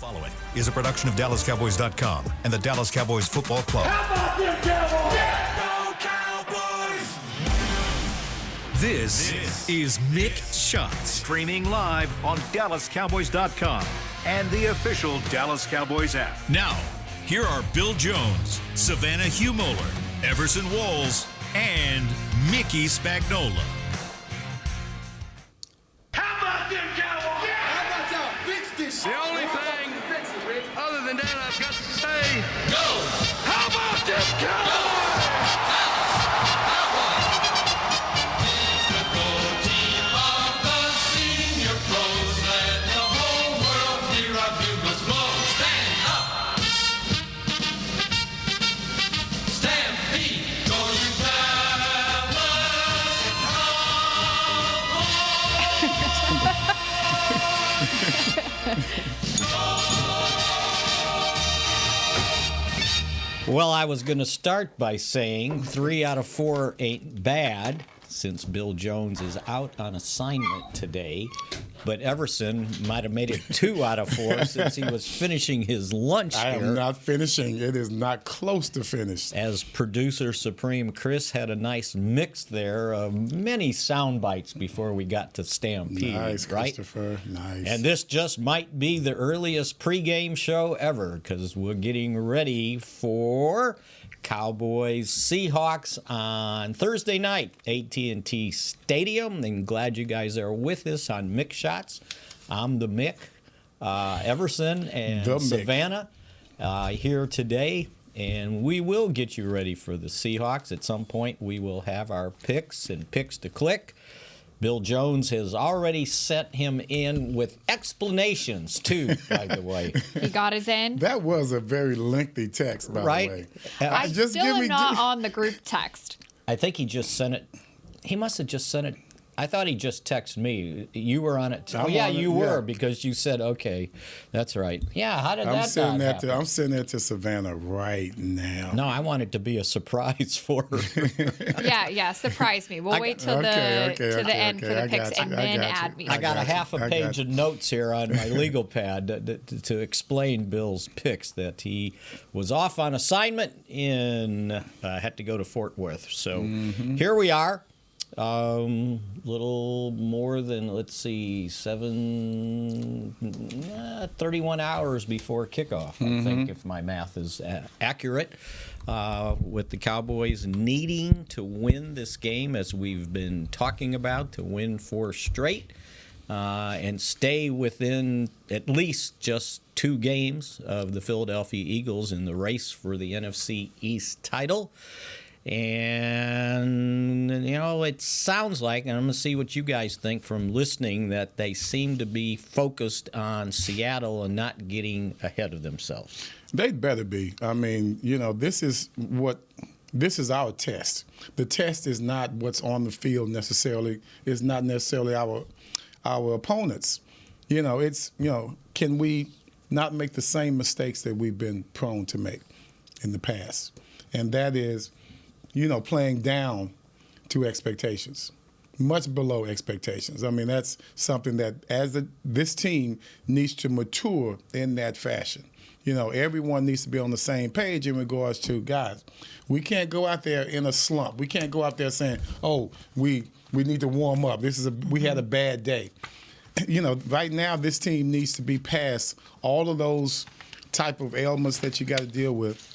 Following is a production of DallasCowboys.com and the Dallas Cowboys Football Club. How about them Cowboys? Yeah, go Cowboys! This is Mick Shots, streaming live on DallasCowboys.com and the official Dallas Cowboys app. Now, here are Bill Jones, Savannah Humoller, Everson Walls, and Mickey Spagnola. How about them Cowboys? Yeah. How about y'all fix this? The only thing other than that I've got to say, Go! How about them Cowboys? It's the pro team of the senior pros. Let the whole world hear our bugles blow. Stand up. Stampede. Go you Well, I was going to start by saying 3 out of 4 ain't bad, since Bill Jones is out on assignment today. But Everson might have made it 2 out of 4 since he was finishing his lunch I here. am not finishing. It is not close to finished. As producer Supreme Chris had a nice mix there of many sound bites before we got to Stampede, Nice, right? Christopher. Nice. And this just might be the earliest pregame show ever, because we're getting ready for Cowboys Seahawks on Thursday night, AT&T Stadium. And glad you guys are with us on Mick Shots. I'm the Mick, Everson, and The Mick. Savannah here today. And we will get you ready for the Seahawks. At some point, we will have our picks and picks to click. Bill Jones has already sent him in with explanations, too, by the way. He got his in. That was a very lengthy text, by Right? the way. I Just still give am me- not on the group text. I think he just sent it. He must have just sent it. I thought he just texted me. You were on it too. I'm Oh, yeah, on it, you were, yeah. because you said, okay, that's right. Yeah, how did I'm that sending not that happen? I'm sending that to Savannah right now. No, I want it to be a surprise for her. Yeah, surprise me. We'll wait till the end for the I picks got you, and I then got you. add me. I got a got you, half a I got page you. of notes here on my legal pad to explain Bill's picks, that he was off on assignment had to go to Fort Worth. So here we are. Little more than, 31 hours before kickoff, I think, if my math is accurate, with the Cowboys needing to win this game, as we've been talking about, to win 4 straight and stay within at least just 2 games of the Philadelphia Eagles in the race for the NFC East title. And, it sounds like, and I'm going to see what you guys think from listening, that they seem to be focused on Seattle and not getting ahead of themselves. They'd better be. I mean, this is our test. The test is not what's on the field necessarily. It's not necessarily our opponents. It's, can we not make the same mistakes that we've been prone to make in the past? And that is, playing down to expectations, much below expectations. I mean, that's something that this team needs to mature in that fashion. Everyone needs to be on the same page in regards to, guys, we can't go out there in a slump. We can't go out there saying, oh, we need to warm up. We had a bad day. Right now this team needs to be past all of those type of ailments that you got to deal with.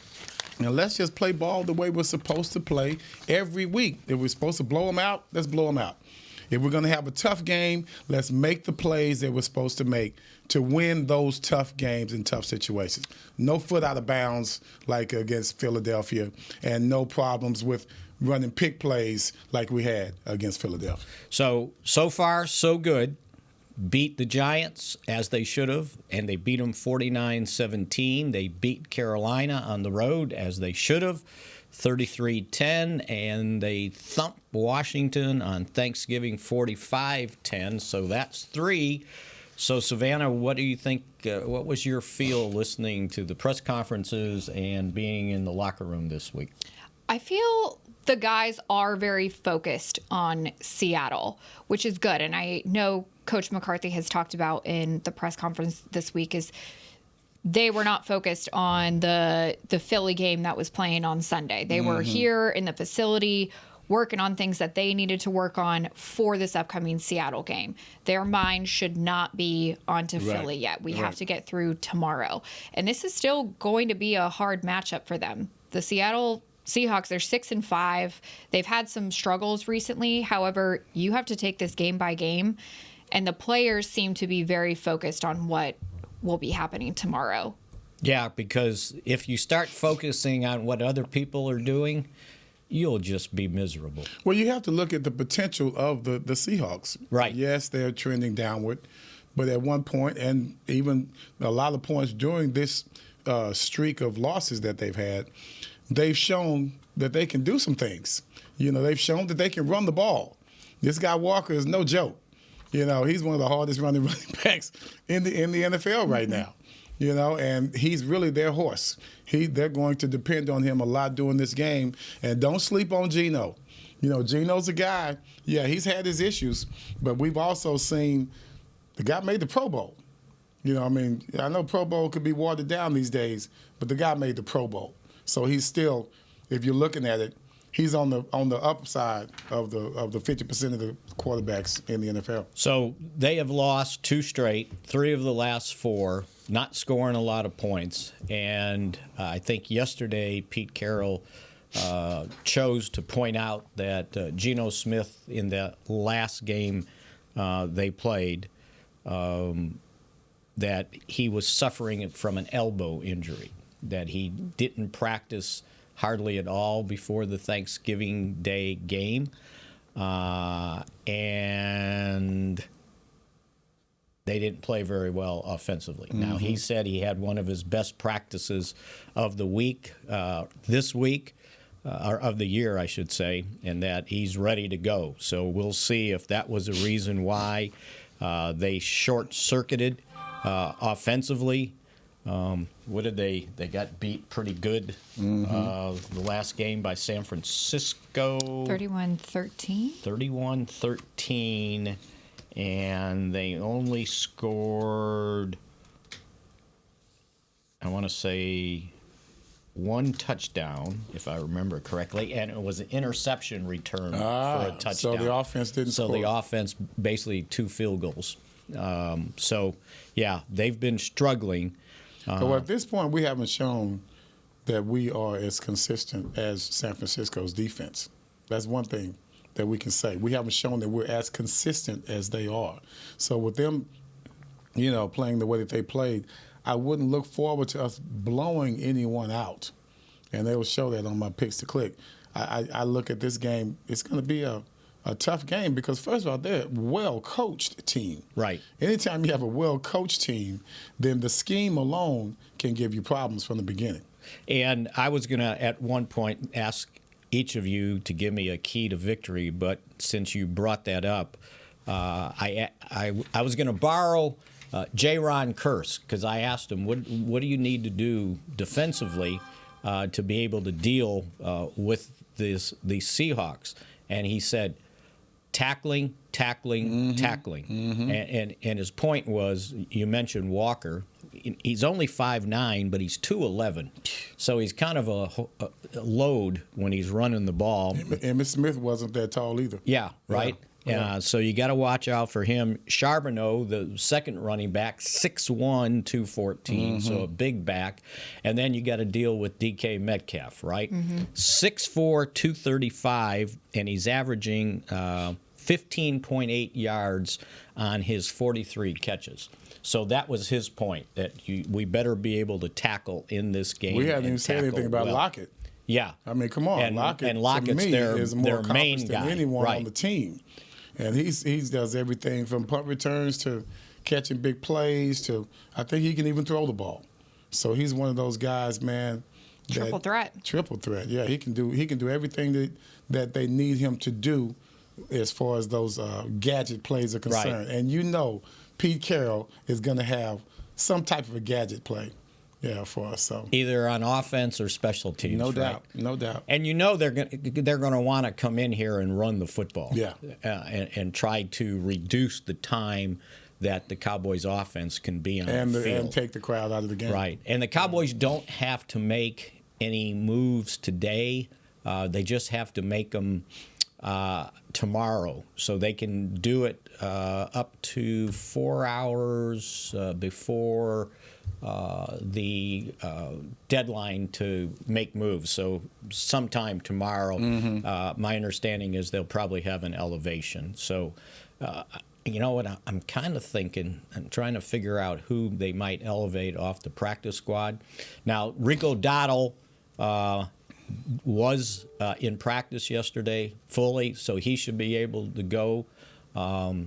And let's just play ball the way we're supposed to play every week. If we're supposed to blow them out, let's blow them out. If we're going to have a tough game, let's make the plays that we're supposed to make to win those tough games in tough situations. No foot out of bounds like against Philadelphia, and no problems with running pick plays like we had against Philadelphia. So far, so good. Beat the Giants as they should have, and they beat them 49-17. They beat Carolina on the road as they should have, 33-10, and they thumped Washington on Thanksgiving 45-10. So that's 3. So, Savannah, what do you think? What was your feel listening to the press conferences and being in the locker room this week? I feel the guys are very focused on Seattle, which is good. And I know Coach McCarthy has talked about in the press conference this week is they were not focused on the Philly game that was playing on Sunday. They were here in the facility working on things that they needed to work on for this upcoming Seattle game. Their mind should not be onto Philly yet. We have to get through tomorrow. And this is still going to be a hard matchup for them. The Seattle Seahawks, they're 6-5. They've had some struggles recently. However, you have to take this game by game. And the players seem to be very focused on what will be happening tomorrow. Yeah, because if you start focusing on what other people are doing, you'll just be miserable. Well, you have to look at the potential of the Seahawks. Right. Yes, they're trending downward, but at one point, and even a lot of points during this streak of losses that they've had, they've shown that they can do some things. They've shown that they can run the ball. This guy Walker is no joke. He's one of the hardest running backs in the NFL right now. And he's really their horse. They're going to depend on him a lot during this game. And don't sleep on Gino. Gino's a guy, he's had his issues, but we've also seen the guy made the Pro Bowl. I know Pro Bowl could be watered down these days, but the guy made the Pro Bowl. So he's still, if you're looking at it, he's on the upside of the 50% of the quarterbacks in the NFL. So they have lost 2 straight, 3 of the last 4, not scoring a lot of points. And I think yesterday Pete Carroll chose to point out that Gino Smith in the last game they played, that he was suffering from an elbow injury, that he didn't practice hardly at all before the Thanksgiving Day game. And they didn't play very well offensively. Now, he said he had one of his best practices of the week, this week, or of the year, I should say, and that he's ready to go. So we'll see if that was a reason why they short-circuited offensively. What did they got beat pretty good the last game by San Francisco. 31-13? 31-13, and they only scored, I want to say, 1 touchdown, if I remember correctly, and it was an interception return for a touchdown. So the offense didn't score. So the offense, basically 2 field goals. They've been struggling. So at this point, we haven't shown that we are as consistent as San Francisco's defense. That's one thing that we can say. We haven't shown that we're as consistent as they are. So with them, playing the way that they played, I wouldn't look forward to us blowing anyone out. And they will show that on my picks to click. I look at this game, it's going to be a tough game because, first of all, they're a well-coached team. Right. Anytime you have a well-coached team, then the scheme alone can give you problems from the beginning. And I was going to, at one point, ask each of you to give me a key to victory, but since you brought that up, I was going to borrow J-Ron Curse, because I asked him, what do you need to do defensively to be able to deal with these Seahawks? And he said, tackling. And his point was, you mentioned Walker. He's only 5'9", but he's 211. So he's kind of a load when he's running the ball. Emmitt Smith wasn't that tall either. Yeah, right? Yeah. So you got to watch out for him. Charbonneau, the second running back, 6'1", 214, so a big back. And then you got to deal with DK Metcalf, right? 6'4", 235, and he's averaging 15.8 yards on his 43 catches. So that was his point, that we better be able to tackle in this game. We haven't even said anything about Lockett. Yeah. I mean, come on. Lockett's to me, is more their main accomplished guy. than anyone Right. on the team. And he does everything from punt returns to catching big plays to, I think he can even throw the ball. So he's one of those guys, man. Triple threat. Triple threat. Yeah, he can do everything that they need him to do as far as those gadget plays are concerned. Right. And Pete Carroll is going to have some type of a gadget play. Yeah, for us. So either on offense or special teams. No right? doubt. And they're going to want to come in here and run the football. Yeah. And try to reduce the time that the Cowboys offense can be on and the field. And take the crowd out of the game. Right. And the Cowboys don't have to make any moves today. They just have to make them tomorrow. So they can do it up to 4 hours before the deadline to make moves. So sometime tomorrow, my understanding is they'll probably have an elevation. So, you know what, I'm kind of thinking, I'm trying to figure out who they might elevate off the practice squad. Now, Rico Dottle was in practice yesterday fully, so he should be able to go. I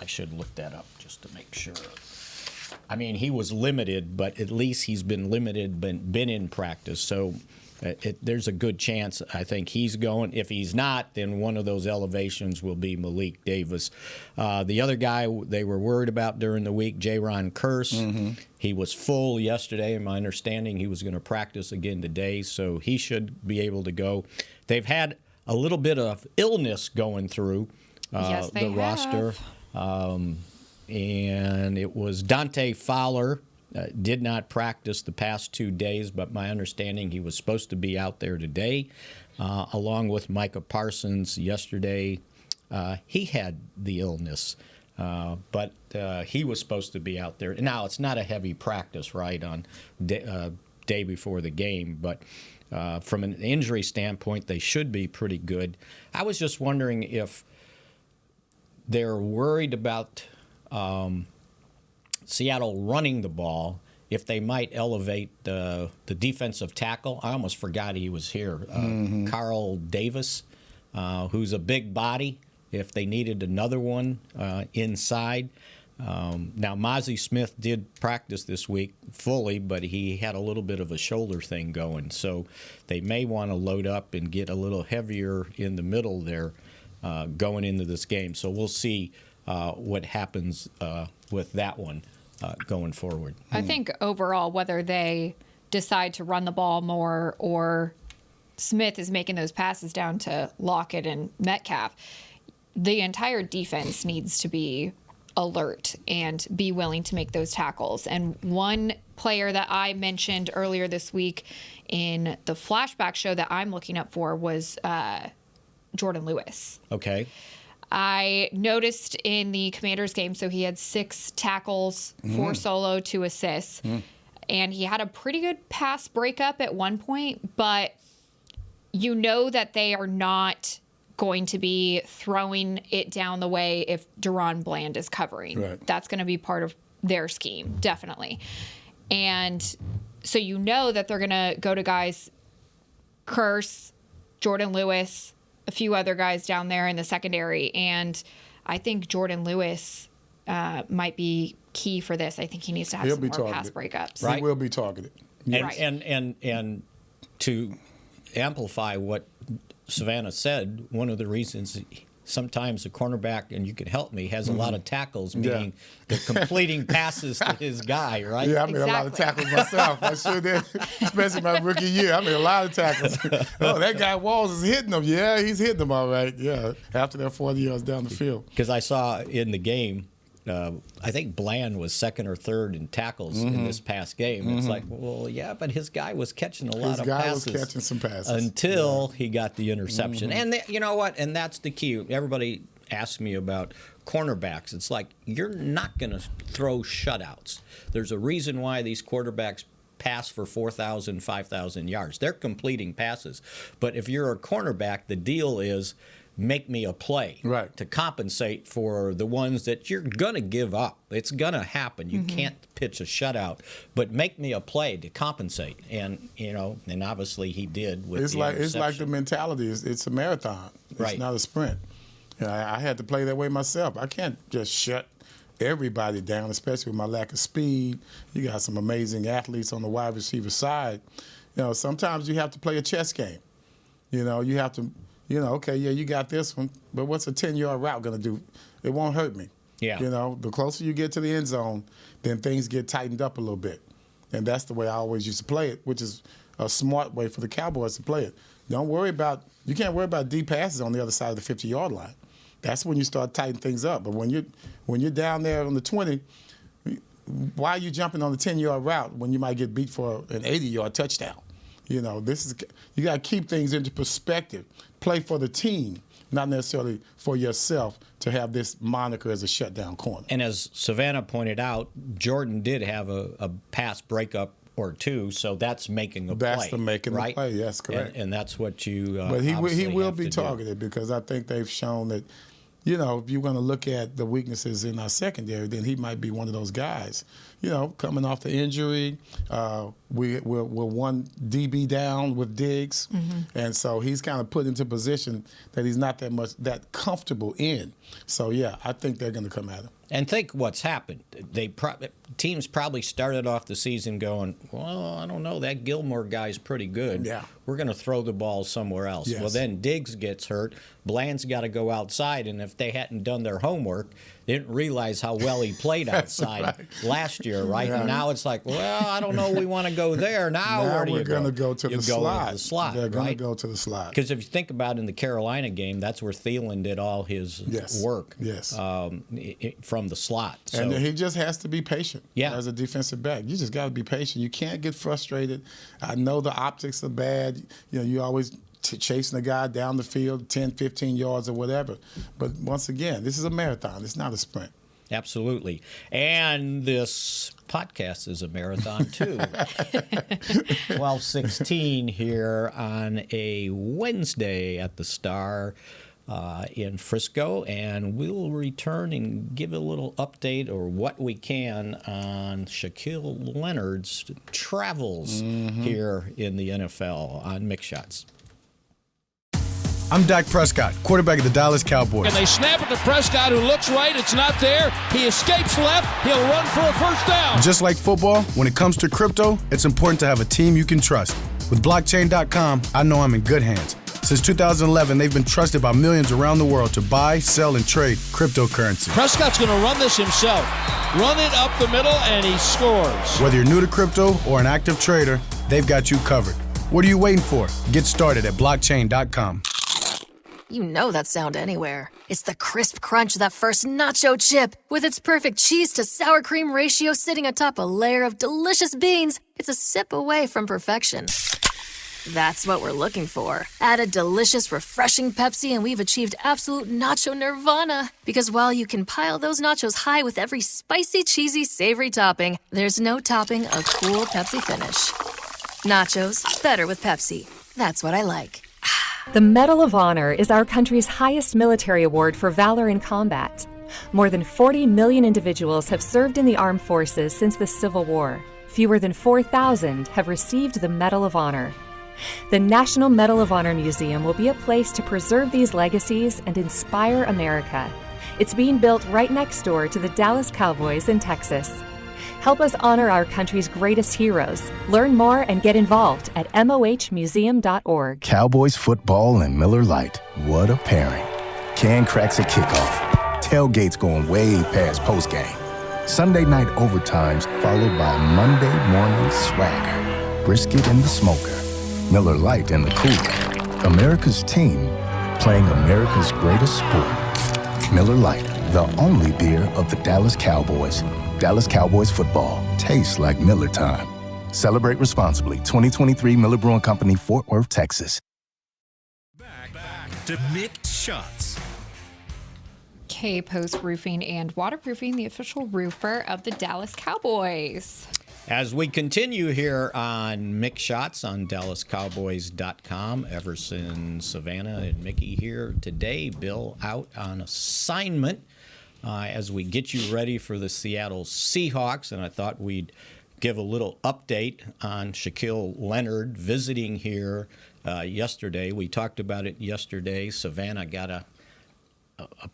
should look that up just to make sure. I mean, he was limited, but at least he's been limited, been in practice. So there's a good chance, I think, he's going. If he's not, then one of those elevations will be Malik Davis. The other guy they were worried about during the week, Jaron Kearse, he was full yesterday. In my understanding, he was going to practice again today, so he should be able to go. They've had a little bit of illness going through Yes, they the roster. And it was Dante Fowler did not practice the past 2 days, but my understanding he was supposed to be out there today, along with Micah Parsons yesterday. He had the illness, but he was supposed to be out there. Now, it's not a heavy practice, right, on day before the game, but from an injury standpoint, they should be pretty good. I was just wondering if they're worried about Seattle running the ball, if they might elevate the defensive tackle. I almost forgot he was here. Carl Davis, who's a big body, if they needed another one inside. Now, Mozzie Smith did practice this week fully, but he had a little bit of a shoulder thing going. So they may want to load up and get a little heavier in the middle there going into this game. So we'll see what happens with that one going forward. I think overall, whether they decide to run the ball more or Smith is making those passes down to Lockett and Metcalf, the entire defense needs to be alert and be willing to make those tackles. And one player that I mentioned earlier this week in the flashback show that I'm looking up for was Jordan Lewis. Okay. I noticed in the Commanders game, so he had 6 tackles, 4 solo, 2 assists, and he had a pretty good pass breakup at one point, but you know that they are not going to be throwing it down the way if Deron Bland is covering. Right. That's going to be part of their scheme, definitely. And so you know that they're going to go to guys, Kearse, Jordan Lewis, a few other guys down there in the secondary. And I think Jordan Lewis might be key for this. I think he needs to have some more pass breakups. Right. He will be targeted. Right. And to amplify what Savannah said, one of the reasons sometimes a cornerback, and you can help me, has a lot of tackles, meaning they're completing passes to his guy, right? Yeah, I made a lot of tackles myself. I sure did, especially my rookie year. I made a lot of tackles. Oh, that guy Walls is hitting them. Yeah, he's hitting them all right. Yeah, after that 40 yards down the field. Because I saw in the game, I think Bland was second or third in tackles in this past game. It's like, well, yeah, but his guy was catching a lot of passes. His guy was catching some passes. Until he got the interception. And you know what? And that's the key. Everybody asks me about cornerbacks. It's like, you're not going to throw shutouts. There's a reason why these quarterbacks pass for 4,000, 5,000 yards. They're completing passes. But if you're a cornerback, the deal is make me a play to compensate for the ones that you're going to give up. It's going to happen. You can't pitch a shutout, but make me a play to compensate. And, you know, and obviously he did with the interception. It's like the mentality. It's a marathon. It's not a sprint. I had to play that way myself. I can't just shut everybody down, especially with my lack of speed. You got some amazing athletes on the wide receiver side. You know, sometimes you have to play a chess game. You know, you have to, you know, okay, yeah, you got this one, but what's a 10-yard route going to do? It won't hurt me. Yeah. You know, the closer you get to the end zone, then things get tightened up a little bit. And that's the way I always used to play it, which is a smart way for the Cowboys to play it. You can't worry about deep passes on the other side of the 50-yard line. that's when you start tightening things up. But when you're down there on the 20, why are you jumping on the 10-yard route when you might get beat for an 80-yard touchdown? You got to keep things into perspective. Play for the team, not necessarily for yourself to have this moniker as a shutdown corner. And as Savannah pointed out, Jordan did have a pass breakup or two, so that's making a play. That's the making the play. Yes, correct. And that's what you. But he will be do. targeted because I think they've shown that. If you're going to look at the weaknesses in our secondary, then he might be one of those guys. Coming off the injury, we're one DB down with Diggs, and so he's kind of put into position that he's not that comfortable in. So yeah, I think they're going to come at him. And think what's happened. Teams probably started off the season going, well, I don't know, that Gilmore guy's pretty good. Yeah. We're going to throw the ball somewhere else. Yes. Well, then Diggs gets hurt. Bland's got to go outside, and if they hadn't done their homework, they didn't realize how well he played outside last year, right? Yeah. And now it's like, well, I don't know, we want to go there. Now where do you go? We're going to go to the slot. The slot. They're going to right? go to the slot. Because if you think about in the Carolina game, that's where Thielen did all his work. Yes. From the slot. So, and he just has to be patient. Yeah. As a defensive back, you just got to be patient. You can't get frustrated. I know the optics are bad. You always chasing a guy down the field 10, 15 yards or whatever. But once again, this is a marathon. It's not a sprint. Absolutely. And this podcast is a marathon, too. 12:16 here on a Wednesday at the Star in Frisco. And we'll return and give a little update or what we can on Shaquille Leonard's travels here in the NFL on Mick Shots. I'm Dak Prescott, quarterback of the Dallas Cowboys. And they snap it to Prescott, who looks right. It's not there. He escapes left. He'll run for a first down. Just like football, when it comes to crypto, it's important to have a team you can trust. With blockchain.com, I know I'm in good hands. Since 2011, they've been trusted by millions around the world to buy, sell, and trade cryptocurrency. Prescott's going to run this himself. Run it up the middle, and he scores. Whether you're new to crypto or an active trader, they've got you covered. What are you waiting for? Get started at blockchain.com. You know that sound anywhere. It's the crisp crunch of that first nacho chip. With its perfect cheese to sour cream ratio sitting atop a layer of delicious beans, it's a sip away from perfection. That's what we're looking for. Add a delicious, refreshing Pepsi and we've achieved absolute nacho nirvana. Because while you can pile those nachos high with every spicy, cheesy, savory topping, there's no topping a cool Pepsi finish. Nachos, better with Pepsi. That's what I like. The Medal of Honor is our country's highest military award for valor in combat. More than 40 million individuals have served in the armed forces since the Civil War. Fewer than 4,000 have received the Medal of Honor. The National Medal of Honor Museum will be a place to preserve these legacies and inspire America. It's being built right next door to the Dallas Cowboys in Texas. Help us honor our country's greatest heroes. Learn more and get involved at mohmuseum.org. Cowboys football and Miller Lite. What a pairing. Can cracks at kickoff. Tailgates going way past postgame. Sunday night overtimes followed by Monday morning swagger. Brisket in the smoker. Miller Lite in the cooler. America's team playing America's greatest sport. Miller Lite, the only beer of the Dallas Cowboys. Dallas Cowboys football tastes like Miller time. Celebrate responsibly. 2023 Miller Brewing Company, Fort Worth, Texas. Back to Mick Shots. K-Post Roofing and Waterproofing, the official roofer of the Dallas Cowboys. As we continue here on Mick Shots on DallasCowboys.com, Everson, Savannah, and Mickey here today. Bill out on assignment as we get you ready for the Seattle Seahawks. And I thought we'd give a little update on Shaquille Leonard visiting here yesterday. We talked about it yesterday. Savannah got a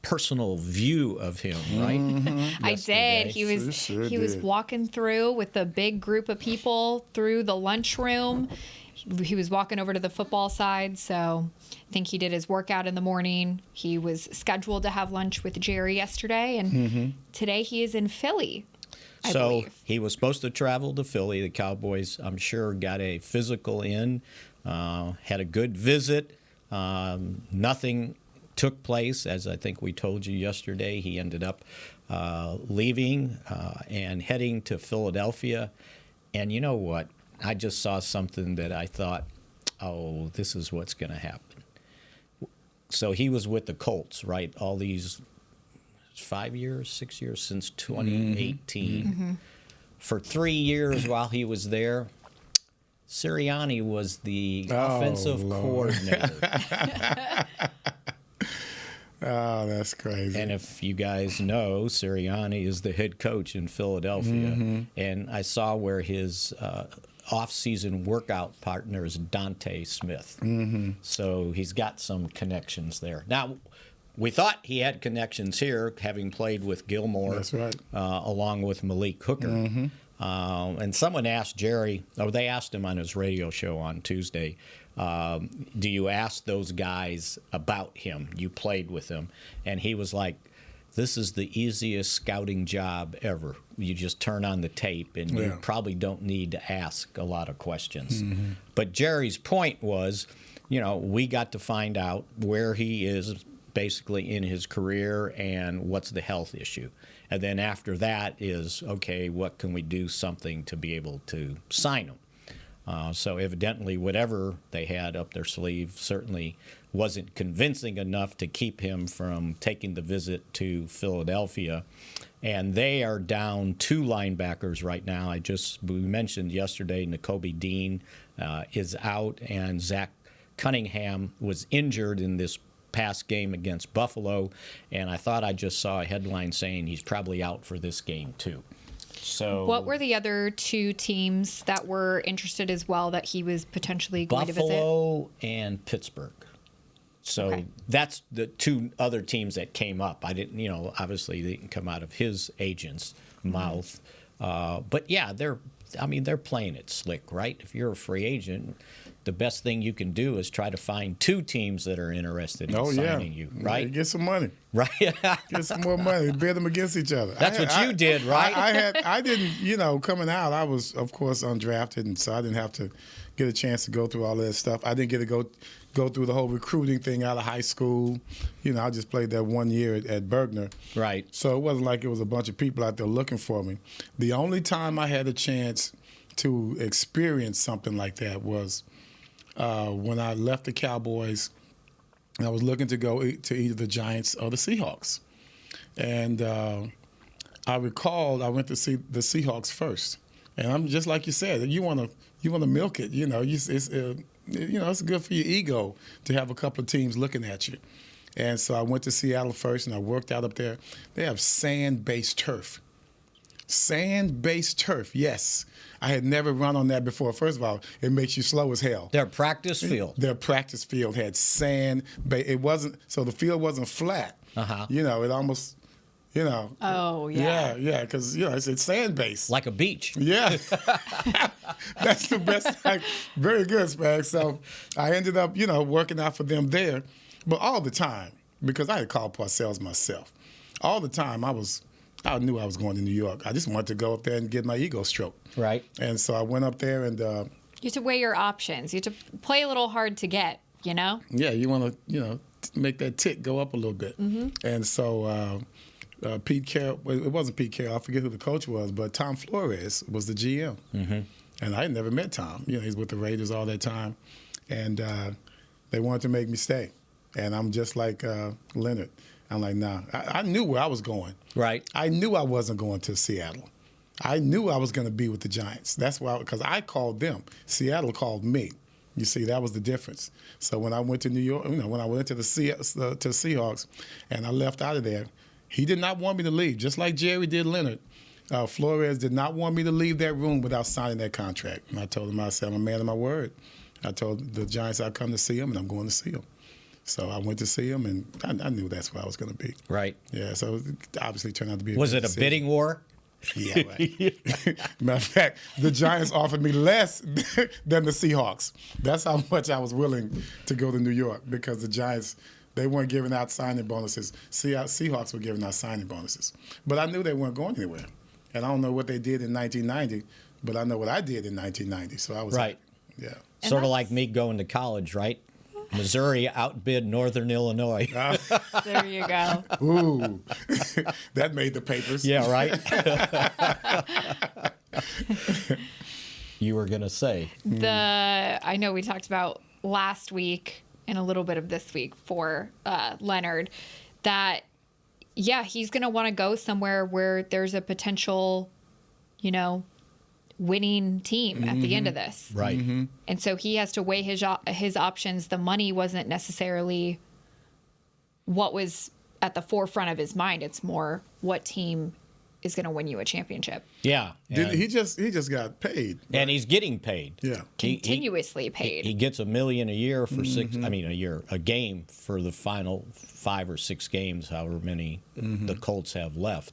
personal view of him, right? Mm-hmm. I did. He was walking through with a big group of people through the lunchroom. He was walking over to the football side, so I think he did his workout in the morning. He was scheduled to have lunch with Jerry yesterday, and today he is in Philly. I believe. He was supposed to travel to Philly. The Cowboys, I'm sure, got a physical in, had a good visit, nothing took place, as I think we told you yesterday. He ended up leaving and heading to Philadelphia. And you know what? I just saw something that I thought, oh, this is what's going to happen. So he was with the Colts, right? All these 5 years, 6 years since 2018. Mm-hmm. For 3 years while he was there, Sirianni was the offensive coordinator. Oh, that's crazy. And if you guys know, Sirianni is the head coach in Philadelphia. And I saw where his off-season workout partner is Dante Smith. So he's got some connections there. Now, we thought he had connections here, having played with Gilmore. That's right. Along with Malik Hooker. And someone asked Jerry, or they asked him on his radio show on Tuesday, do you ask those guys about him? You played with him. And he was like, this is the easiest scouting job ever. You just turn on the tape, and you probably don't need to ask a lot of questions. But Jerry's point was, we got to find out where he is basically in his career and what's the health issue. And then after that is, okay, what can we do something to be able to sign him? So evidently whatever they had up their sleeve certainly wasn't convincing enough to keep him from taking the visit to Philadelphia. And they are down 2 linebackers right now. We mentioned yesterday Nakobe Dean is out, and Zach Cunningham was injured in this past game against Buffalo, and I thought I just saw a headline saying he's probably out for this game too. So, what were the other 2 teams that were interested as well that he was potentially going to visit? Buffalo and Pittsburgh. So that's the 2 other teams that came up. I didn't, obviously they didn't come out of his agent's mouth. But yeah, they're playing it slick, right? If you're a free agent, the best thing you can do is try to find 2 teams that are interested in signing you, right? Get some money. Right. Get some more money. Bid them against each other. That's what you did, right? I didn't, coming out, I was, of course, undrafted, and so I didn't have to get a chance to go through all that stuff. I didn't get to go through the whole recruiting thing out of high school. I just played that 1 year at Bergner. Right. So it wasn't like it was a bunch of people out there looking for me. The only time I had a chance to experience something like that was when I left the Cowboys. I was looking to go to either the Giants or the Seahawks. And I recalled I went to see the Seahawks first. And I'm just like you said, you want to milk it. It's good for your ego to have a couple of teams looking at you. And so I went to Seattle first, and I worked out up there. They have sand-based turf. Sand-based turf, yes. I had never run on that before. First of all, it makes you slow as hell. Their practice field. Their practice field had sand. It wasn't, so the field wasn't flat. It almost, Oh, yeah. Yeah, because, it's sand-based. Like a beach. Yeah. That's the best. Very good, Spag. So I ended up, working out for them there. But all the time, because I had called Parcells myself, all the time I knew I was going to New York. I just wanted to go up there and get my ego stroked. Right. And so I went up there and... you have to weigh your options. You have to play a little hard to get, Yeah, you want to, make that tick go up a little bit. And so Pete Carroll, it wasn't Pete Carroll, I forget who the coach was, but Tom Flores was the GM. And I had never met Tom. He's with the Raiders all that time. And they wanted to make me stay. And I'm just like Leonard. I'm like, nah. I knew where I was going. Right. I knew I wasn't going to Seattle. I knew I was going to be with the Giants. That's why, because I called them. Seattle called me. You see, that was the difference. So when I went to New York, when I went to the Seahawks, and I left out of there, he did not want me to leave, just like Jerry did Leonard. Flores did not want me to leave that room without signing that contract. And I told him, I said, I'm a man of my word. I told the Giants I'd come to see him, and I'm going to see him. So I went to see him, and I knew that's where I was going to be. Right. Yeah, so it obviously turned out to be Was it a bidding war? Yeah, right. Matter of fact, the Giants offered me less than the Seahawks. That's how much I was willing to go to New York, because the Giants, they weren't giving out signing bonuses. Seahawks were giving out signing bonuses. But I knew they weren't going anywhere. And I don't know what they did in 1990, but I know what I did in 1990. So I was right. Yeah. Sort of like me going to college, right? Missouri outbid Northern Illinois. There you go. Ooh, that made the papers. Yeah, right? You were going to say. I know we talked about last week and a little bit of this week for Leonard that, yeah, he's going to want to go somewhere where there's a potential, winning team at the end of this. Right. Mm-hmm. And so he has to weigh his options. The money wasn't necessarily what was at the forefront of his mind. It's more what team is going to win you a championship. Yeah. He just got paid. Right? And he's getting paid. Yeah. Continuously paid. He gets $1 million a year for a game for the final 5 or 6 games, however many the Colts have left.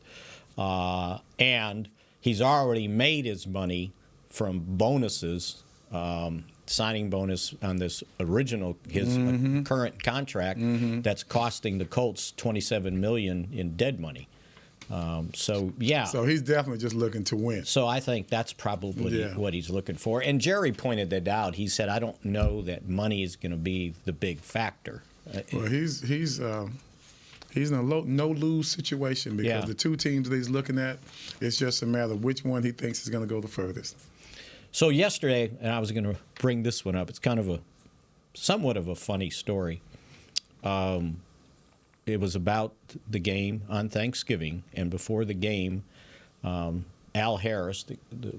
And he's already made his money from bonuses, signing bonus on this original, his current contract that's costing the Colts $27 million in dead money. So he's definitely just looking to win. So I think that's probably what he's looking for. And Jerry pointed that out. He said, I don't know that money is going to be the big factor. Well, he's in a no-lose situation because the two teams that he's looking at, it's just a matter of which one he thinks is going to go the furthest. So yesterday, and I was going to bring this one up, it's kind of somewhat of a funny story. It was about the game on Thanksgiving, and before the game, Al Harris, the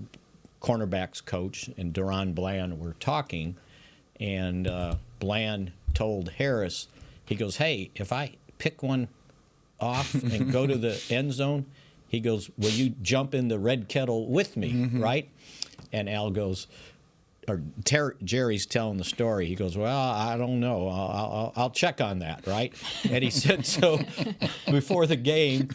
cornerbacks coach, and Deron Bland were talking, and Bland told Harris, he goes, hey, if I pick one off and go to the end zone, he goes, will you jump in the red kettle with me, right? And Al goes, or Jerry's telling the story. He goes, well, I don't know. I'll check on that, right? And he said, so before the game,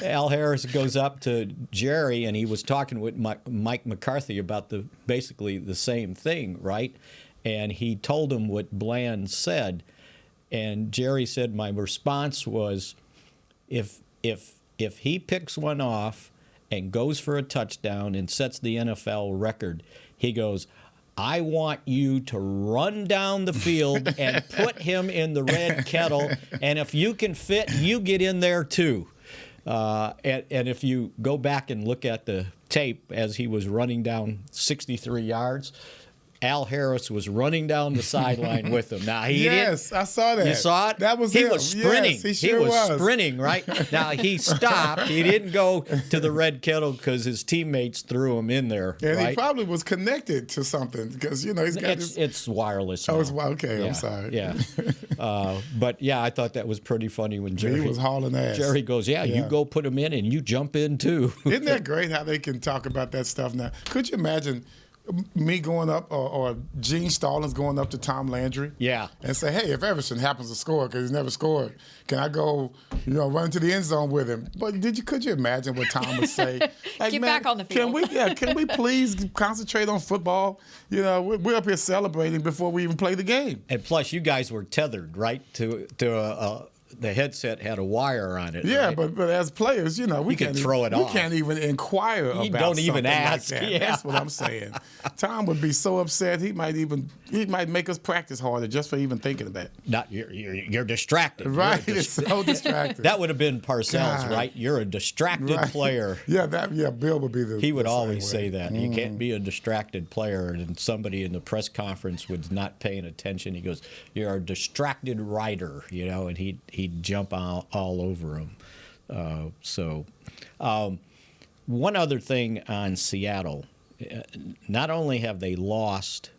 Al Harris goes up to Jerry, and he was talking with Mike McCarthy about basically the same thing, right? And he told him what Bland said. And Jerry said, my response was, if he picks one off and goes for a touchdown and sets the NFL record, he goes, I want you to run down the field and put him in the red kettle, and if you can fit, you get in there too. And if you go back and look at the tape as he was running down 63 yards, Al Harris was running down the sideline with him. Now he Yes, I saw that. You saw it? That was he him. was sprinting. Yes, he sure was was sprinting, right? Now he stopped. He didn't go to the red kettle because his teammates threw him in there. And right? he probably was connected to something because he's got it's wireless. Oh, now. it's okay. Yeah, I'm sorry. Yeah, but yeah, I thought that was pretty funny when Jerry was hauling ass. Jerry goes, "Yeah, you go put him in and you jump in too." Isn't that great how they can talk about that stuff now? Could you imagine me going up or Gene Stallings going up to Tom Landry? Yeah. And say, hey, if Everson happens to score because he's never scored, can I go, run to the end zone with him? But could you imagine what Tom would say? Hey, Get back on the field. Can we please concentrate on football? We're up here celebrating before we even play the game. And plus, you guys were tethered, right, to the headset had a wire on it. Yeah, right? but as players, we can throw it off. We can't even inquire about don't even something ask. Like that. Yeah. That's what I'm saying. Tom would be so upset. He might make us practice harder just for even thinking of that. You're distracted. Right, it's so distracted. That would have been Parcells, God. right? You're a distracted player. Yeah, Bill would be the. He would the always same say way. that. You can't be a distracted player, and somebody in the press conference was not paying attention. He goes, "You're a distracted writer," and he'd jump all over him. One other thing on Seattle. Not only have they lost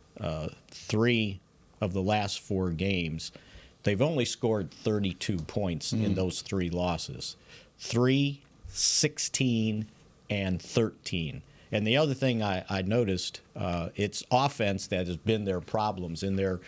3 of the last 4 games, they've only scored 32 points in those 3 losses. 3, 16, and 13. And the other thing I noticed, it's offense that has been their problems in their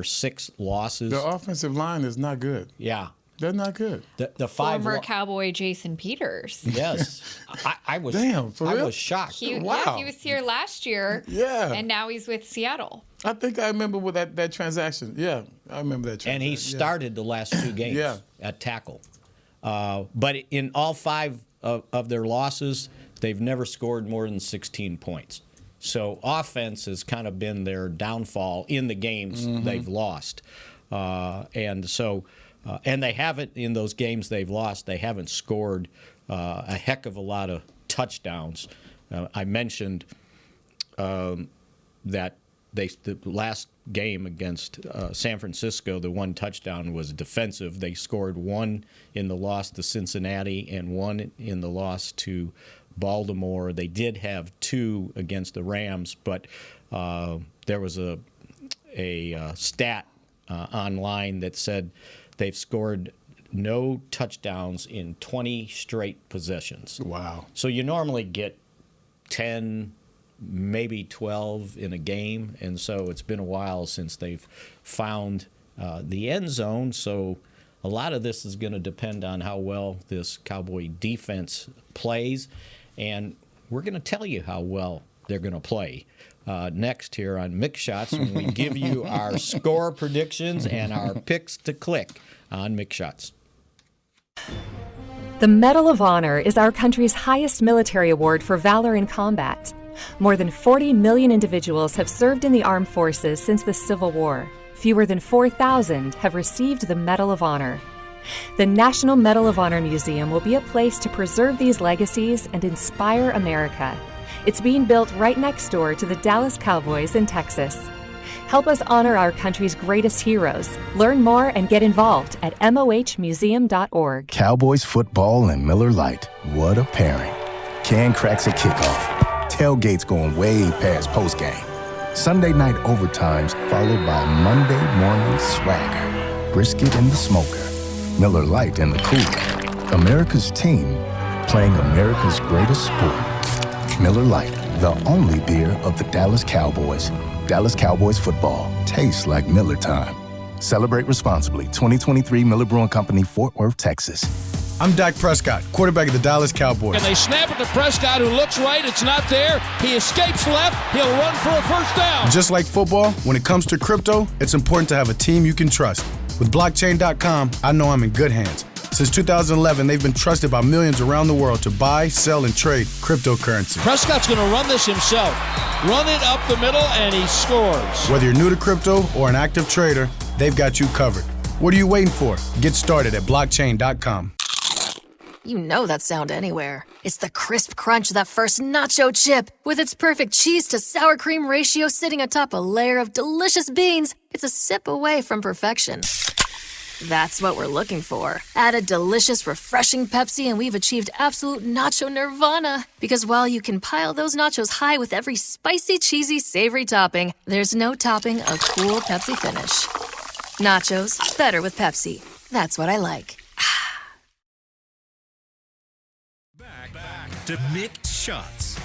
6 losses. The offensive line is not good. Yeah. They're not good. The 5 Former Cowboy Jason Peters. Yes. I was for real? I was shocked. Yeah, he was here last year. Yeah. And now he's with Seattle. I think I remember with that transaction. Yeah, I remember that transaction. And he started the last 2 games at tackle. But in all 5 of their losses, they've never scored more than 16 points. So offense has kind of been their downfall in the games they've lost. And they haven't, in those games they've lost, they haven't scored a heck of a lot of touchdowns. I mentioned that the last game against San Francisco, the one touchdown was defensive. They scored one in the loss to Cincinnati and one in the loss to Baltimore. They did have two against the Rams, but there was a stat online that said they've scored no touchdowns in 20 straight possessions. Wow. So you normally get 10, maybe 12 in a game, and so it's been a while since they've found the end zone. So a lot of this is going to depend on how well this Cowboy defense plays, and we're going to tell you how well they're going to play next here on Mick Shots when we give you our score predictions and our picks to click on Mick Shots. The Medal of Honor is our country's highest military award for valor in combat. More than 40 million individuals have served in the armed forces since the Civil War. Fewer than 4,000 have received the Medal of Honor. The National Medal of Honor Museum will be a place to preserve these legacies and inspire America. It's being built right next door to the Dallas Cowboys in Texas. Help us honor our country's greatest heroes. Learn more and get involved at mohmuseum.org. Cowboys football and Miller Lite. What a pairing. Can cracks at kickoff. Tailgates going way past postgame. Sunday night overtimes followed by Monday morning swagger. Brisket in the smoker. Miller Lite in the cooler. America's team playing America's greatest sport. Miller Lite, the only beer of the Dallas Cowboys. Dallas Cowboys football tastes like Miller time. Celebrate responsibly. 2023 Miller Brewing Company, Fort Worth, Texas. I'm Dak Prescott, quarterback of the Dallas Cowboys. And they snap it to Prescott, who looks right. It's not there. He escapes left. He'll run for a first down. Just like football, when it comes to crypto, it's important to have a team you can trust. With blockchain.com, I know I'm in good hands. Since 2011, they've been trusted by millions around the world to buy, sell, and trade cryptocurrency. Prescott's going to run this himself. Run it up the middle, and he scores. Whether you're new to crypto or an active trader, they've got you covered. What are you waiting for? Get started at blockchain.com. You know that sound anywhere. It's the crisp crunch of that first nacho chip. With its perfect cheese to sour cream ratio sitting atop a layer of delicious beans, it's a sip away from perfection. That's what we're looking for. Add a delicious, refreshing Pepsi and we've achieved absolute nacho nirvana. Because while you can pile those nachos high with every spicy, cheesy, savory topping, there's no topping a cool Pepsi finish. Nachos, better with Pepsi. That's what I like. Back to Mick Shots.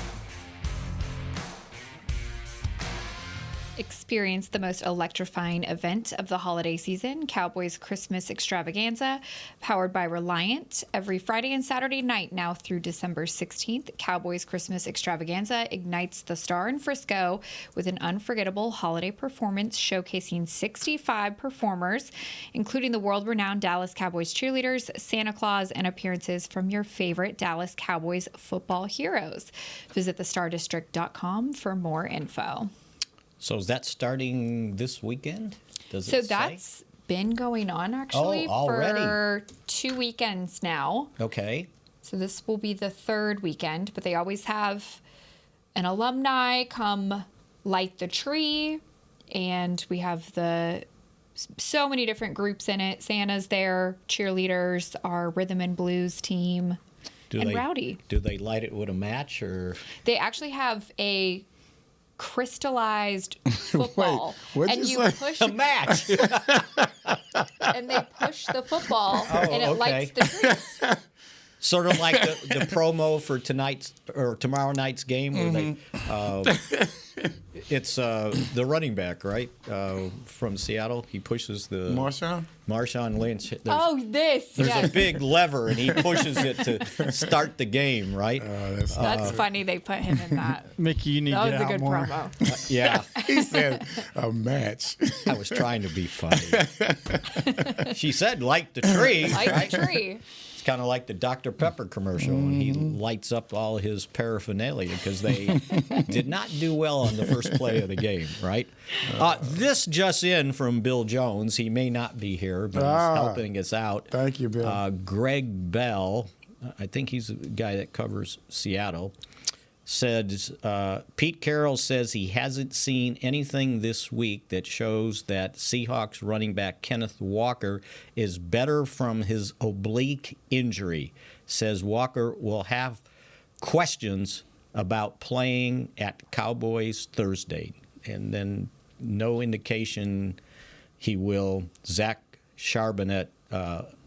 Experience the most electrifying event of the holiday season, Cowboys Christmas Extravaganza, powered by Reliant. Every Friday and Saturday night now through December 16th, Cowboys Christmas Extravaganza ignites the star in Frisco with an unforgettable holiday performance showcasing 65 performers, including the world-renowned Dallas Cowboys cheerleaders, Santa Claus, and appearances from your favorite Dallas Cowboys football heroes. Visit thestardistrict.com for more info. So is that starting this weekend? So that's been going on actually for 2 weekends now. Okay. So this will be the third weekend, but they always have an alumni come light the tree, and we have so many different groups in it. Santa's there, cheerleaders, our rhythm and blues team, and Rowdy. Do they light it with a match, or? They actually have a crystallized football. What'd you say? Push a match. And they push the football and it lights the tree. Sort of like the promo for tonight's or tomorrow night's game where they it's the running back, right? From Seattle. He pushes the Marshawn Lynch. There's a big lever and he pushes it to start the game, right? That's funny they put him in that. Mickey, you need to get out more. That was a good promo. Yeah. He said a match. I was trying to be funny. She said light the tree. Light the tree. It's kind of like the Dr. Pepper commercial when he lights up all his paraphernalia because they did not do well on the first play of the game, right? This just in from Bill Jones. He may not be here, but he's helping us out. Thank you, Bill. Greg Bell, I think he's a guy that covers Seattle, says Pete Carroll says he hasn't seen anything this week that shows that Seahawks running back Kenneth Walker is better from his oblique injury. Says Walker will have questions about playing at Cowboys Thursday, and then no indication he will. Zach Charbonnet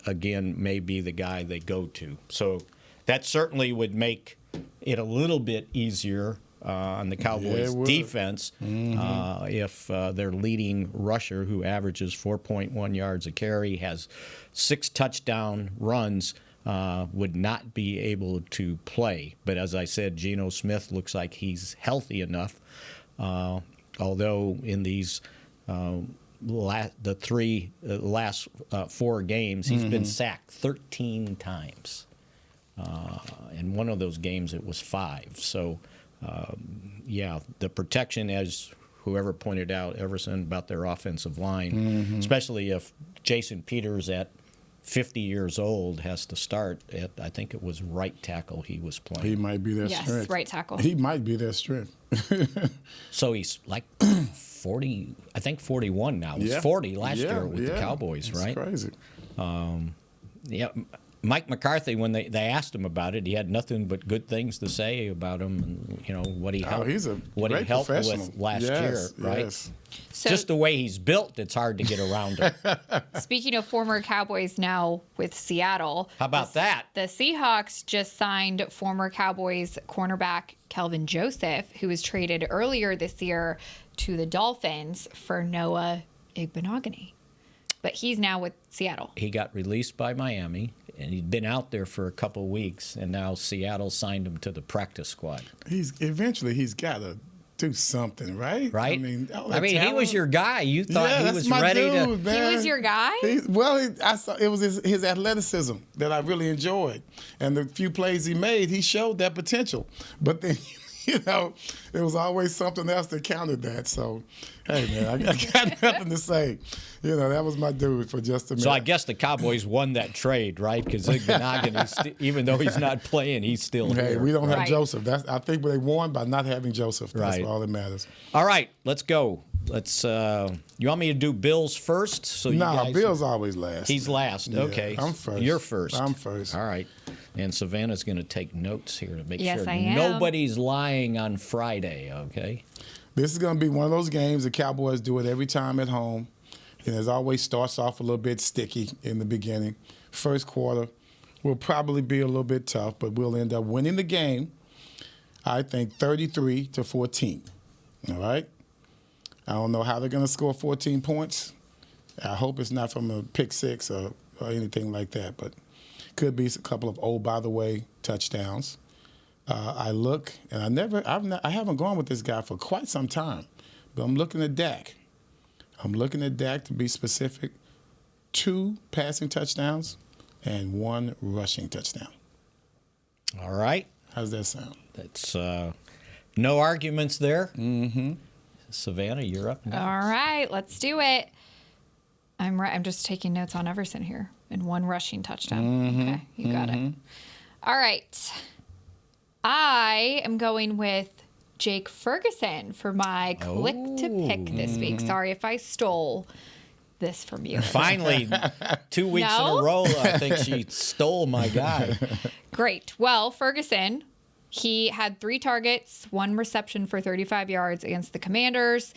again may be the guy they go to. So that certainly would make it a little bit easier on the Cowboys' defense if their leading rusher, who averages 4.1 yards a carry, has 6 touchdown runs, would not be able to play. But as I said, Gino Smith looks like he's healthy enough, although in these last 4 games, he's been sacked 13 times. In one of those games, it was 5. So, the protection, as whoever pointed out, Everson, about their offensive line, especially if Jason Peters at 50 years old has to start at, I think it was right tackle he was playing. He might be their strength. Yes, right tackle. He might be their strength. So he's like 40, I think 41 now. He was 40 last year with the Cowboys, right? That's crazy. Mike McCarthy, when they asked him about it, he had nothing but good things to say about him and what he helped, he's a what he great helped professional. with last year, right? Yes. So, just the way he's built, it's hard to get around him. Speaking of former Cowboys now with Seattle. How about that? The Seahawks just signed former Cowboys cornerback Kelvin Joseph, who was traded earlier this year to the Dolphins for Noah Igbenogany. But he's now with Seattle. He got released by Miami, and he'd been out there for a couple weeks, and now Seattle signed him to the practice squad. Eventually he's got to do something, right? Right. I mean, he was your guy. You thought he was ready to. Man. He was your guy? I saw it was his athleticism that I really enjoyed, and the few plays he made, he showed that potential. But then, there was always something else that countered that. So, hey, man, I got nothing to say. That was my dude for just a minute. So I guess the Cowboys won that trade, right? Because even though he's not playing, he's still here. Hey, we don't have Joseph. I think they won by not having Joseph. That's all that matters. All right, let's go. You want me to do Bills first? Bill's always last. He's last. Yeah, okay. I'm first. You're first. I'm first. All right. And Savannah's going to take notes here to make sure I am. nobody's lying on Friday, okay? This is going to be one of those games the Cowboys do it every time at home. And it always starts off a little bit sticky in the beginning. First quarter will probably be a little bit tough, but we'll end up winning the game, I think, 33-14. All right? I don't know how they're going to score 14 points. I hope it's not from a pick six or anything like that, but could be a couple of by the way touchdowns. I look, and I haven't gone with this guy for quite some time, but I'm looking at Dak. To be specific, 2 passing touchdowns and 1 rushing touchdown. All right. How's that sound? That's no arguments there. Mm-hmm. Savannah, you're up next. All right, let's do it. I'm just taking notes on Everson here. And 1 rushing touchdown. Mm-hmm. Okay, you got it. All right. I am going with Jake Ferguson for my click to pick this week. Sorry if I stole this from you. Finally, 2 weeks in a row, I think she stole my guy. Great. Well, Ferguson, he had 3 targets, 1 reception for 35 yards against the Commanders.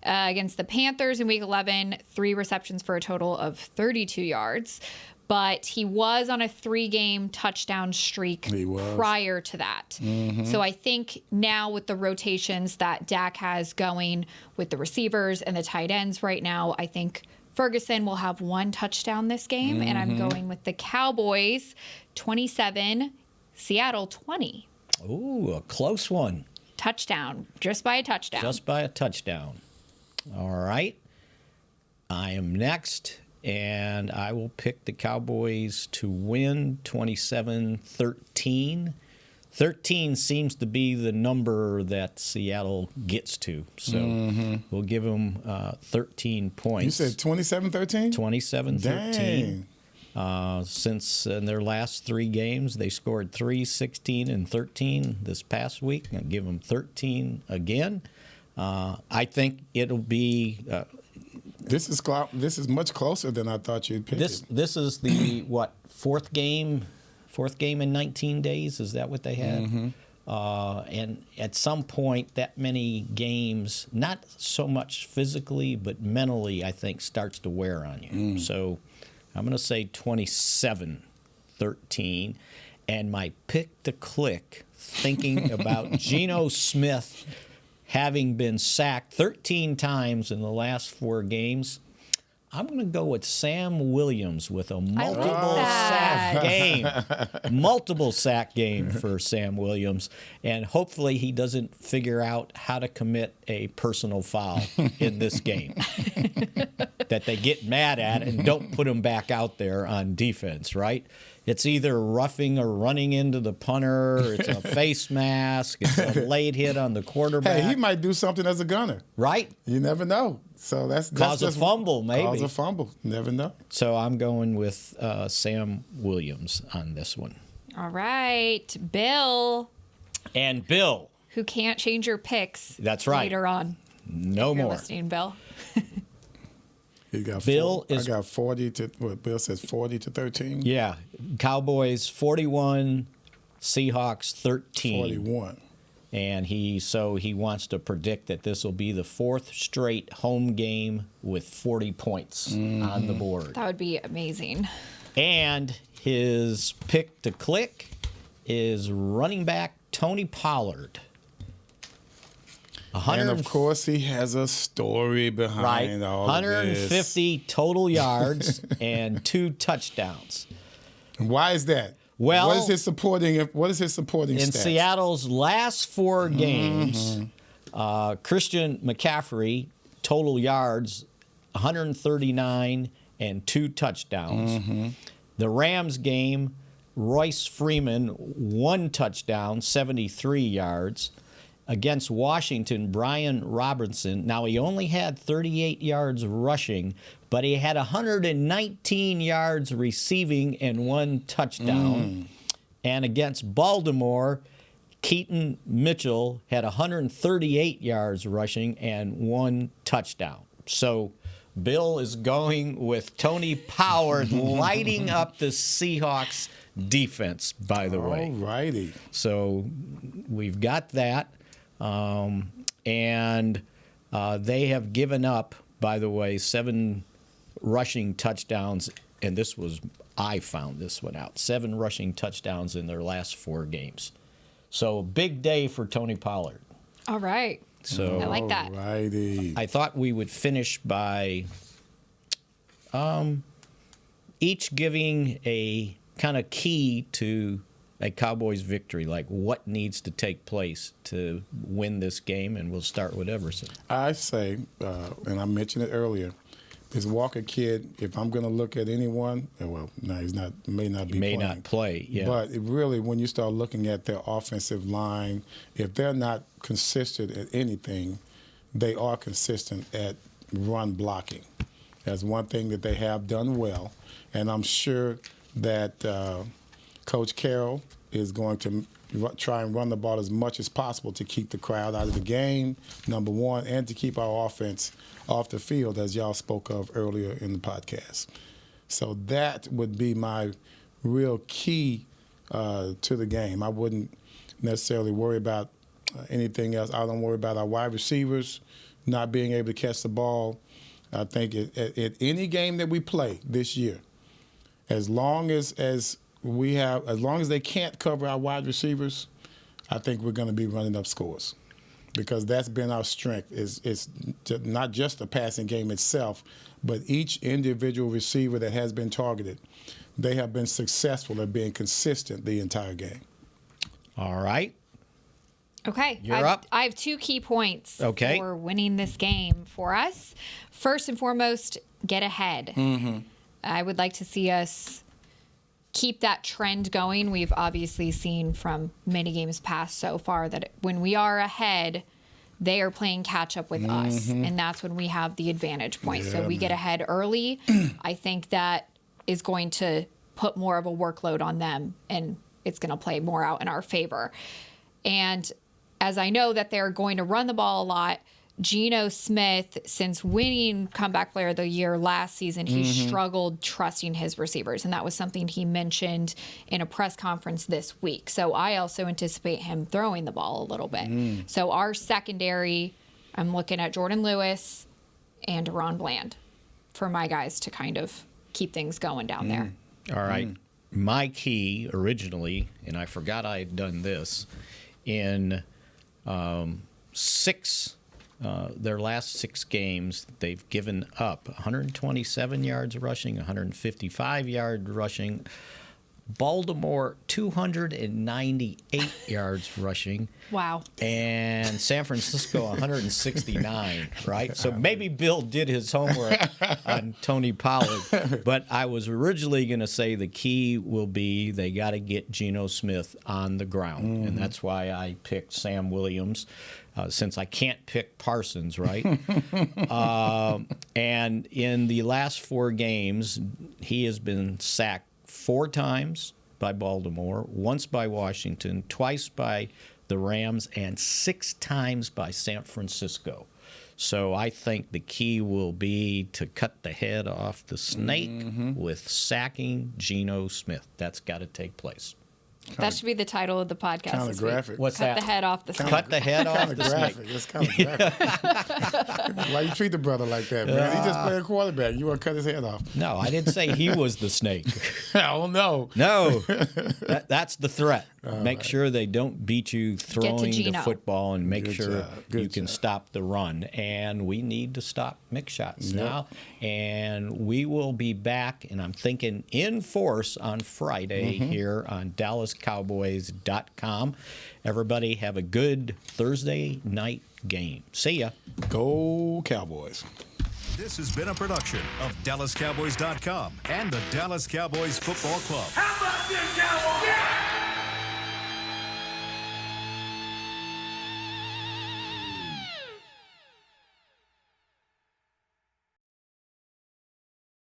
Against the Panthers in Week 11, 3 receptions for a total of 32 yards. But he was on a 3-game touchdown streak prior to that. Mm-hmm. So I think now with the rotations that Dak has going with the receivers and the tight ends right now, I think Ferguson will have 1 touchdown this game. And I'm going with the Cowboys 27, Seattle 20. Ooh, a close one. Touchdown. Just by a touchdown. Just by a touchdown. All right. I am next. and I will pick the Cowboys to win 27-13. 13 seems to be the number that Seattle gets to, so we'll give them 13 points. You said 27-13? 27-13. Since in their last 3 games, they scored 3, 16, and 13 this past week. I'll give them 13 again. I think it'll be... This is much closer than I thought you'd pick it. This is the, fourth game in 19 days? Is that what they had? And at some point, that many games, not so much physically, but mentally, I think, starts to wear on you. So I'm going to say 27-13. And my pick to click, thinking about Gino Smith having been sacked 13 times in the last 4 games, I'm going to go with Sam Williams with a multiple sack game. Multiple sack game for Sam Williams. And hopefully he doesn't figure out how to commit a personal foul in this game that they get mad at and don't put him back out there on defense, right? It's either roughing or running into the punter. It's a face mask. It's a late hit on the quarterback. Hey, he might do something as a gunner. Right. You never know. So that's cause a fumble, maybe. Cause a fumble. Never know. So I'm going with Sam Williams on this one. All right, Bill. And Bill. Who can't change your picks. That's right. Later on. No If you're more. listening, Bill. He got Bill I got 40 to what? Bill says 40-13. Yeah, Cowboys 41, Seahawks 13. 41. And he wants to predict that this will be the 4th straight home game with 40 points on the board. That would be amazing. And his pick to click is running back Tony Pollard. And of course, he has a story behind all of this. 150 total yards and 2 touchdowns. Why is that? Well, what is his supporting in stats? Seattle's last 4 games, Christian McCaffrey, total yards, 139 and 2 touchdowns. The Rams game, Royce Freeman, 1 touchdown, 73 yards. Against Washington, Brian Robinson, now he only had 38 yards rushing, but he had 119 yards receiving and 1 touchdown. And against Baltimore, Keaton Mitchell had 138 yards rushing and 1 touchdown. So Bill is going with Tony Pollard lighting up the Seahawks defense, by the way. All righty. So we've got that. And they have given up, by the way, 7 rushing touchdowns. And I found this one out. 7 rushing touchdowns in their last 4 games. So big day for Tony Pollard. All right. So I like that. Righty. I thought we would finish by each giving a kind of key to a Cowboys victory, like what needs to take place to win this game, and we'll start with Everson. I say, and I mentioned it earlier, this Walker kid, if I'm going to look at anyone, well, no, may not play, yeah. But really, when you start looking at their offensive line, if they're not consistent at anything, they are consistent at run blocking. That's one thing that they have done well, and I'm sure that Coach Carroll is going to try and run the ball as much as possible to keep the crowd out of the game, number one, and to keep our offense off the field, as y'all spoke of earlier in the podcast. So that would be my real key to the game. I wouldn't necessarily worry about anything else. I don't worry about our wide receivers not being able to catch the ball. I think at any game that we play this year, as long as they can't cover our wide receivers, I think we're going to be running up scores, because that's been our strength. It's not just the passing game itself, but each individual receiver that has been targeted, they have been successful at being consistent the entire game. All right. Okay. You're up. I have 2 key points for winning this game for us. First and foremost, get ahead. I would like to see us keep that trend going. We've obviously seen from many games past so far that when we are ahead, they are playing catch up with us, and that's when we have the advantage point. So we get ahead early. I think that is going to put more of a workload on them, and it's going to play more out in our favor. And as I know that they're going to run the ball a lot, Gino Smith, since winning Comeback Player of the Year last season, he struggled trusting his receivers. And that was something he mentioned in a press conference this week. So I also anticipate him throwing the ball a little bit. So our secondary, I'm looking at Jordan Lewis and Deron Bland for my guys to kind of keep things going down there. All right. My key originally, and I forgot I had done this, in their last 6 games, they've given up 127 yards rushing, 155 yards rushing. Baltimore, 298 yards rushing. Wow. And San Francisco, 169, right? So maybe Bill did his homework on Tony Pollard. But I was originally going to say the key will be they got to get Geno Smith on the ground. And that's why I picked Sam Williams, since I can't pick Parsons, right? And in the last 4 games, he has been sacked 4 times by Baltimore, once by Washington, twice by the Rams, and 6 times by San Francisco. So I think the key will be to cut the head off the snake with sacking Geno Smith. That's got to take place. That should be the title of the podcast. Kind of graphic. What's Cut that? the head off the snake. Cut the head off the snake. It's kind of graphic. Why you treat the brother like that, man? He just played quarterback. You want to cut his head off? No, I didn't say he was the snake. Oh, no. No, that's the threat. Make sure they don't beat you throwing the Gino. football, and make sure Good you can stop the run. And we need to stop Mick shots now. And we will be back, and I'm thinking in force on Friday here on DallasCowboys.com. Everybody have a good Thursday night game. See ya. Go Cowboys. This has been a production of DallasCowboys.com and the Dallas Cowboys Football Club. How about them Cowboys?